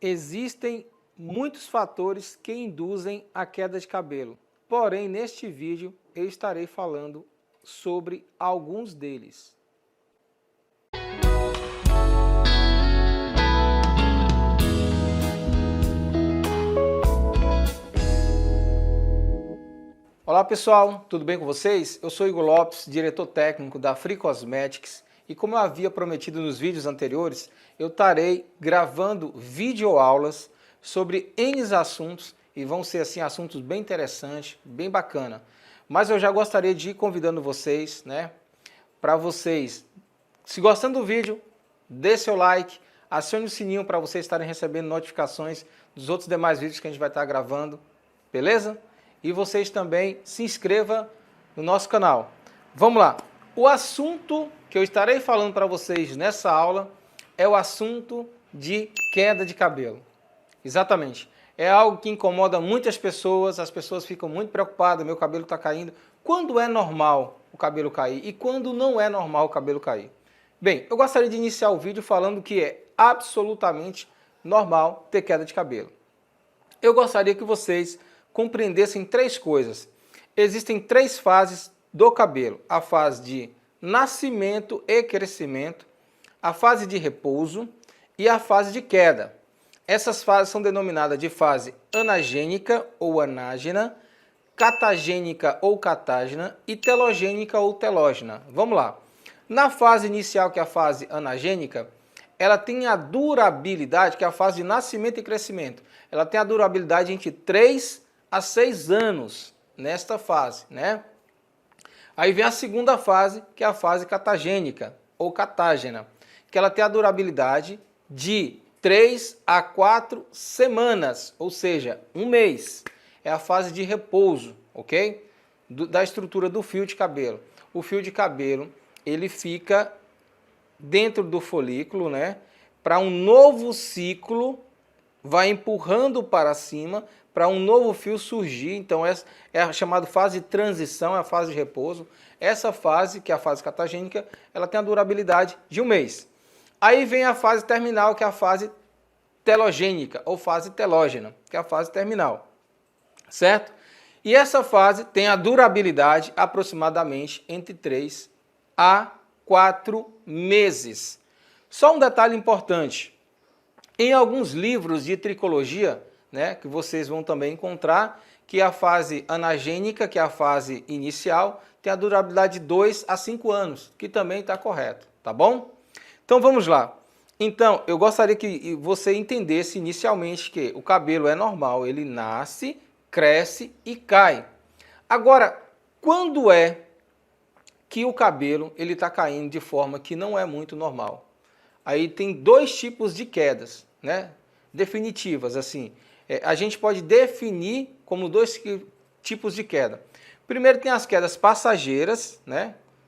Existem muitos fatores que induzem a queda de cabelo, porém neste vídeo eu estarei falando sobre alguns deles. Olá pessoal, tudo bem com vocês? Eu sou Igor Lopes, diretor técnico da Free Cosmetics, e como eu havia prometido nos vídeos anteriores, eu estarei gravando videoaulas sobre N assuntos, e vão ser assim assuntos bem interessantes, bem bacana. Mas eu já gostaria de ir convidando vocês, para vocês, se gostando do vídeo, dê seu like, acione o sininho para vocês estarem recebendo notificações dos outros demais vídeos que a gente vai estar gravando, beleza? E vocês também se inscrevam no nosso canal. Vamos lá. O assunto que eu estarei falando para vocês nessa aula é o assunto de queda de cabelo. Exatamente. É algo que incomoda muitas pessoas, as pessoas ficam muito preocupadas, meu cabelo está caindo. Quando é normal o cabelo cair e quando não é normal o cabelo cair? Bem, eu gostaria de iniciar o vídeo falando que é absolutamente normal ter queda de cabelo. Eu gostaria que vocês compreendessem três coisas. Existem três fases do cabelo: a fase de nascimento e crescimento, a fase de repouso e a fase de queda. Essas fases são denominadas de fase anagênica ou anágena, catagênica ou catágena e telogênica ou telógena. Vamos lá. Na fase inicial, que é a fase anagênica, ela tem a durabilidade, que é a fase de nascimento e crescimento. Ela tem a durabilidade entre 3 a 6 anos nesta fase, Aí vem a segunda fase, que é a fase catagênica ou catágena, que ela tem a durabilidade de 3 a 4 semanas, ou seja, um mês. É a fase de repouso, ok? Da estrutura do fio de cabelo. O fio de cabelo, ele fica dentro do folículo, Para um novo ciclo, vai empurrando para cima, para um novo fio surgir. Então é a chamada fase de transição, é a fase de repouso. Essa fase, que é a fase catagênica, ela tem a durabilidade de um mês. Aí vem a fase terminal, que é a fase telogênica, ou fase telógena, que é a fase terminal, certo? E essa fase tem a durabilidade aproximadamente entre 3 a 4 meses. Só um detalhe importante: em alguns livros de tricologia, que vocês vão também encontrar, que a fase anagênica, que é a fase inicial, tem a durabilidade de 2 a 5 anos, que também está correto, tá bom? Então vamos lá. Então, eu gostaria que você entendesse inicialmente que o cabelo é normal, ele nasce, cresce e cai. Agora, quando é que o cabelo está caindo de forma que não é muito normal? Aí tem dois tipos de quedas, definitivas, assim. A gente pode definir como dois tipos de queda. Primeiro tem as quedas passageiras,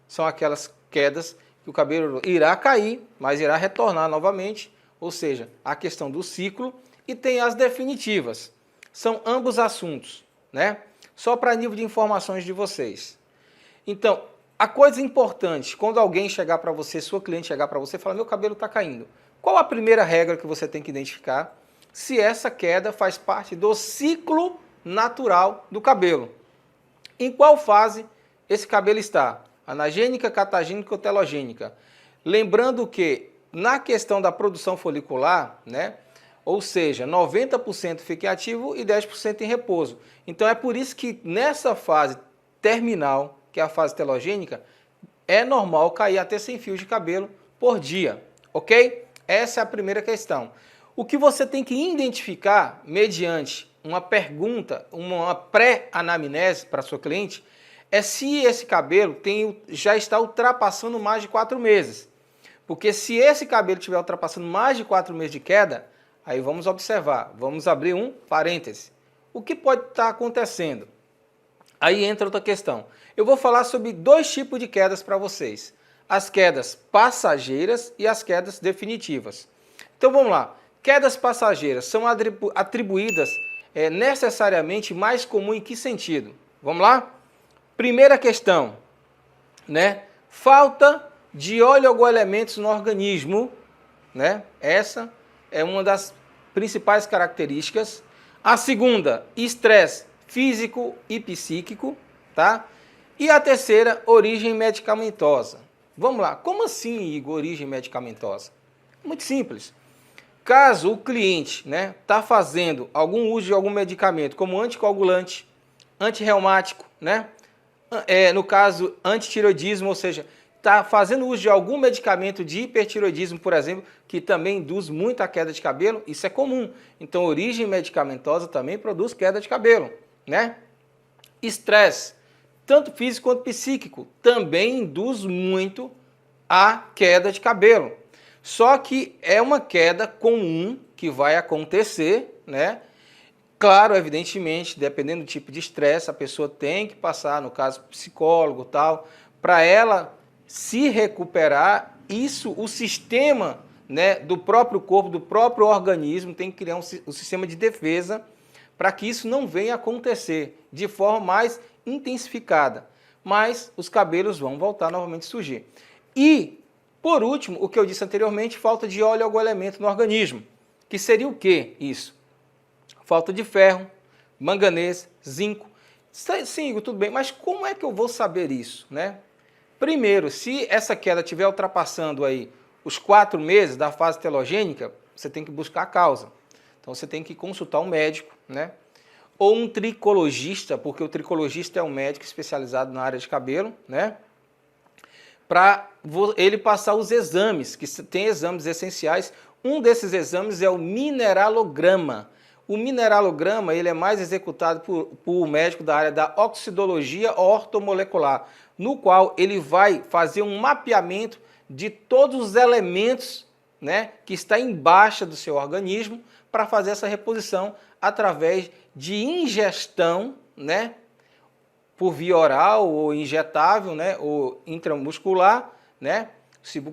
São aquelas quedas que o cabelo irá cair, mas irá retornar novamente, ou seja, a questão do ciclo. E tem as definitivas. São ambos assuntos, Só para nível de informações de vocês. Então, a coisa importante, quando alguém chegar para você, sua cliente chegar para você e falar, meu cabelo está caindo, qual a primeira regra que você tem que identificar? Se essa queda faz parte do ciclo natural do cabelo. Em qual fase esse cabelo está? Anagênica, catagênica ou telogênica? Lembrando que na questão da produção folicular, ou seja, 90% fica ativo e 10% em repouso. Então é por isso que nessa fase terminal, que é a fase telogênica, é normal cair até 100 fios de cabelo por dia, ok? Essa é a primeira questão. O que você tem que identificar mediante uma pergunta, uma pré-anamnese para sua cliente, é se esse cabelo já está ultrapassando mais de 4 meses. Porque se esse cabelo estiver ultrapassando mais de 4 meses de queda, aí vamos observar, vamos abrir um parêntese. O que pode estar acontecendo? Aí entra outra questão. Eu vou falar sobre dois tipos de quedas para vocês. As quedas passageiras e as quedas definitivas. Então vamos lá. Quedas passageiras são atribuídas necessariamente mais comum em que sentido? Vamos lá? Primeira questão, Falta de óleo ou elementos no organismo, Essa é uma das principais características. A segunda, estresse físico e psíquico, tá? E a terceira, origem medicamentosa. Vamos lá, como assim, Igor, origem medicamentosa? Muito simples. Caso o cliente, né, está fazendo algum uso de algum medicamento, como anticoagulante, antirreumático, né? No caso, antitireoidismo, ou seja, está fazendo uso de algum medicamento de hipertireoidismo, por exemplo, que também induz muito a queda de cabelo, isso é comum. Então, origem medicamentosa também produz queda de cabelo, né? Estresse, tanto físico quanto psíquico, também induz muito a queda de cabelo. Só que é uma queda comum que vai acontecer, né? Claro, evidentemente, dependendo do tipo de estresse, a pessoa tem que passar, no caso, psicólogo e tal, para ela se recuperar. Isso, o sistema, né, do próprio corpo, do próprio organismo, tem que criar um sistema de defesa para que isso não venha a acontecer de forma mais intensificada. Mas os cabelos vão voltar novamente a surgir. E, por último, o que eu disse anteriormente, falta de óleo ou algum elemento no organismo. Que seria o que isso? Falta de ferro, manganês, zinco. Sim, Igor, tudo bem, mas como é que eu vou saber isso, né? Primeiro, se essa queda estiver ultrapassando aí os 4 meses da fase telogênica, você tem que buscar a causa. Então você tem que consultar um médico, né? Ou um tricologista, porque o tricologista é um médico especializado na área de cabelo, né? Para ele passar os exames, que tem exames essenciais. Um desses exames é o mineralograma. O mineralograma ele é mais executado por médico da área da oxidologia ortomolecular, no qual ele vai fazer um mapeamento de todos os elementos, né, que está em baixa do seu organismo para fazer essa reposição através de ingestão, né, por via oral ou injetável, né, ou intramuscular, né,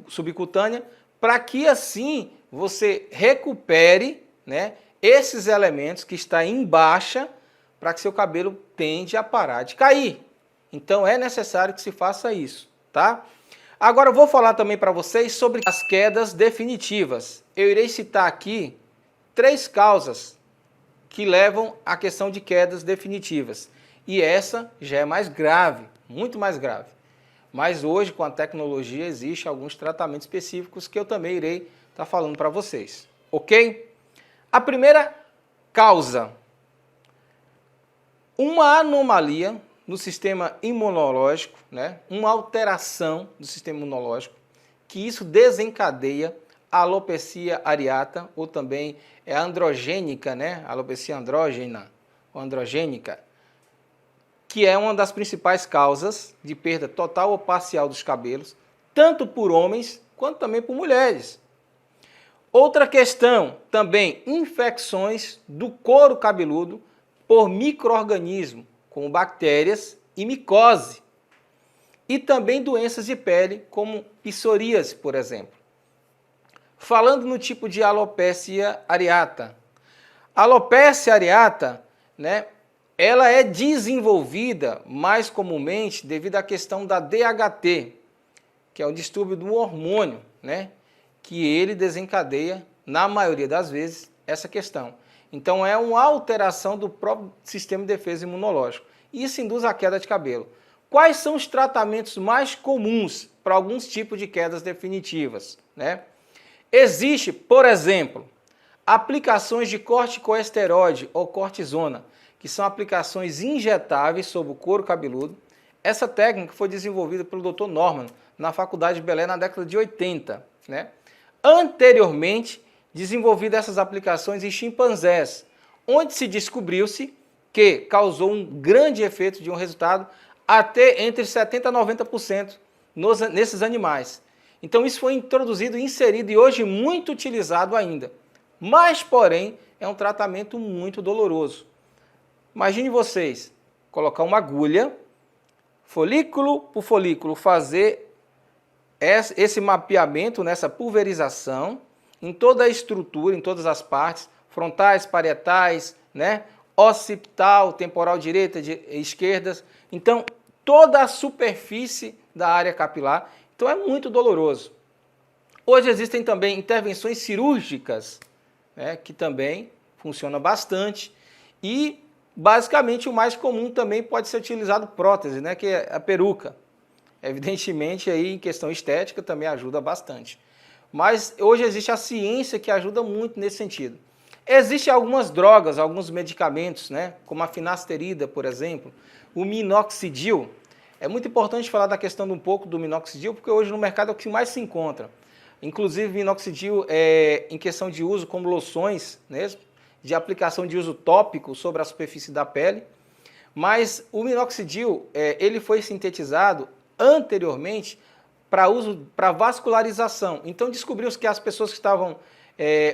subcutânea, para que assim você recupere, né, esses elementos que estão em baixa para que seu cabelo tende a parar de cair. Então é necessário que se faça isso, tá? Agora eu vou falar também para vocês sobre as quedas definitivas. Eu irei citar aqui 3 causas que levam à questão de quedas definitivas. E essa já é mais grave, muito mais grave. Mas hoje, com a tecnologia, existem alguns tratamentos específicos que eu também irei estar falando para vocês, ok? A primeira causa, uma anomalia no sistema imunológico, né? Uma alteração do sistema imunológico, que isso desencadeia a alopecia areata, ou também é androgênica, né? Alopecia andrógena, ou androgênica, que é uma das principais causas de perda total ou parcial dos cabelos, tanto por homens quanto também por mulheres. Outra questão, também infecções do couro cabeludo por micro-organismos, como bactérias e micose. E também doenças de pele, como psoríase, por exemplo. Falando no tipo de alopecia areata. A alopecia areata, né, ela é desenvolvida mais comumente devido à questão da DHT, que é o distúrbio do hormônio, né, que ele desencadeia, na maioria das vezes, essa questão. Então é uma alteração do próprio sistema de defesa imunológico. Isso induz a queda de cabelo. Quais são os tratamentos mais comuns para alguns tipos de quedas definitivas, né? Existe, por exemplo, aplicações de corticosteroide ou cortisona, que são aplicações injetáveis sobre o couro cabeludo. Essa técnica foi desenvolvida pelo Dr. Norman na Faculdade de Belém na década de 80, né? Anteriormente, desenvolvidas essas aplicações em chimpanzés, onde se descobriu-se que causou um grande efeito de um resultado até entre 70% a 90% nesses animais. Então isso foi introduzido e inserido e hoje muito utilizado ainda. Mas, porém, é um tratamento muito doloroso. Imagine vocês colocar uma agulha, folículo por folículo, fazer esse mapeamento, nessa pulverização, em toda a estrutura, em todas as partes, frontais, parietais, né? Occipital, temporal direita, esquerda. Então, toda a superfície da área capilar. Então, é muito doloroso. Hoje existem também intervenções cirúrgicas, né, que também funciona bastante. E basicamente o mais comum também pode ser utilizado prótese, né, que é a peruca. Evidentemente aí em questão estética também ajuda bastante. Mas hoje existe a ciência que ajuda muito nesse sentido. Existem algumas drogas, alguns medicamentos, né, como a finasterida, por exemplo, o minoxidil. É muito importante falar da questão um pouco do minoxidil, porque hoje no mercado é o que mais se encontra. Inclusive, minoxidil é em questão de uso como loções, né, de aplicação de uso tópico sobre a superfície da pele. Mas o minoxidil, ele foi sintetizado anteriormente para uso para vascularização. Então descobriu-se que as pessoas que estavam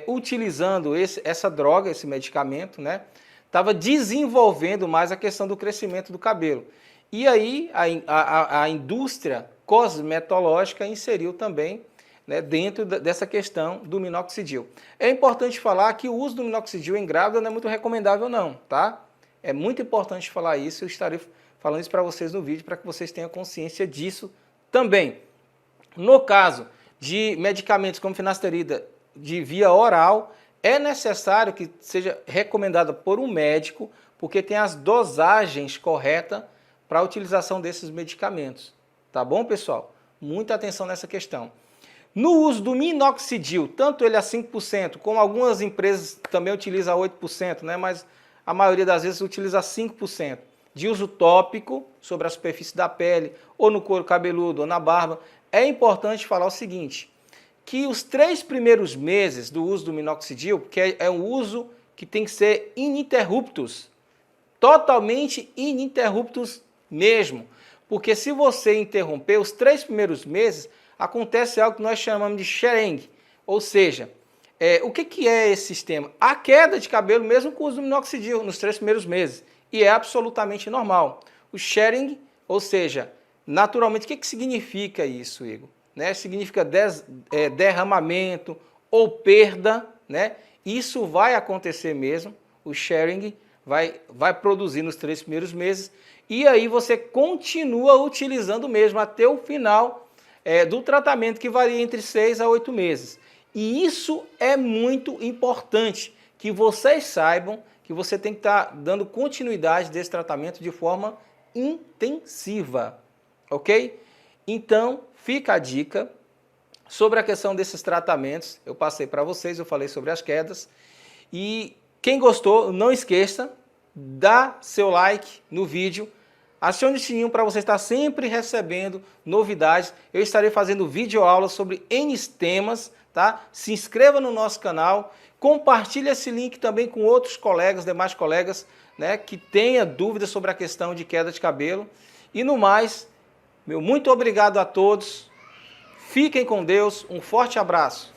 utilizando essa droga, esse medicamento, né, estava desenvolvendo mais a questão do crescimento do cabelo. E aí a indústria cosmetológica inseriu também, né, dentro dessa questão do minoxidil. É importante falar que o uso do minoxidil em grávida não é muito recomendável não, tá? É muito importante falar isso, eu estarei falando isso para vocês no vídeo, para que vocês tenham consciência disso também. No caso de medicamentos como finasterida de via oral, é necessário que seja recomendada por um médico, porque tem as dosagens corretas para a utilização desses medicamentos. Tá bom, pessoal? Muita atenção nessa questão. No uso do minoxidil, tanto ele a 5%, como algumas empresas também utilizam a 8%, né? Mas a maioria das vezes utiliza 5%. De uso tópico sobre a superfície da pele, ou no couro cabeludo, ou na barba, é importante falar o seguinte, que os 3 primeiros meses do uso do minoxidil, que é um uso que tem que ser ininterruptos, totalmente ininterruptos mesmo, porque se você interromper os 3 primeiros meses, acontece algo que nós chamamos de shearing, ou seja, o que é esse sistema? A queda de cabelo mesmo com o uso do minoxidil nos 3 primeiros meses, e é absolutamente normal. O shearing, ou seja, naturalmente, o que significa isso, Igor? Né? Significa derramamento ou perda, né? Isso vai acontecer mesmo, o shearing vai produzir nos 3 primeiros meses, e aí você continua utilizando mesmo até o final do tratamento, que varia entre 6 a 8 meses. E isso é muito importante, que vocês saibam que você tem que estar dando continuidade desse tratamento de forma intensiva, ok? Então, fica a dica sobre a questão desses tratamentos. Eu passei para vocês, eu falei sobre as quedas. E quem gostou, não esqueça, dá seu like no vídeo, acione o sininho para você estar sempre recebendo novidades. Eu estarei fazendo videoaulas sobre N temas, tá? Se inscreva no nosso canal, compartilhe esse link também com outros colegas, demais colegas, né, que tenha dúvidas sobre a questão de queda de cabelo. E no mais, meu muito obrigado a todos. Fiquem com Deus, um forte abraço.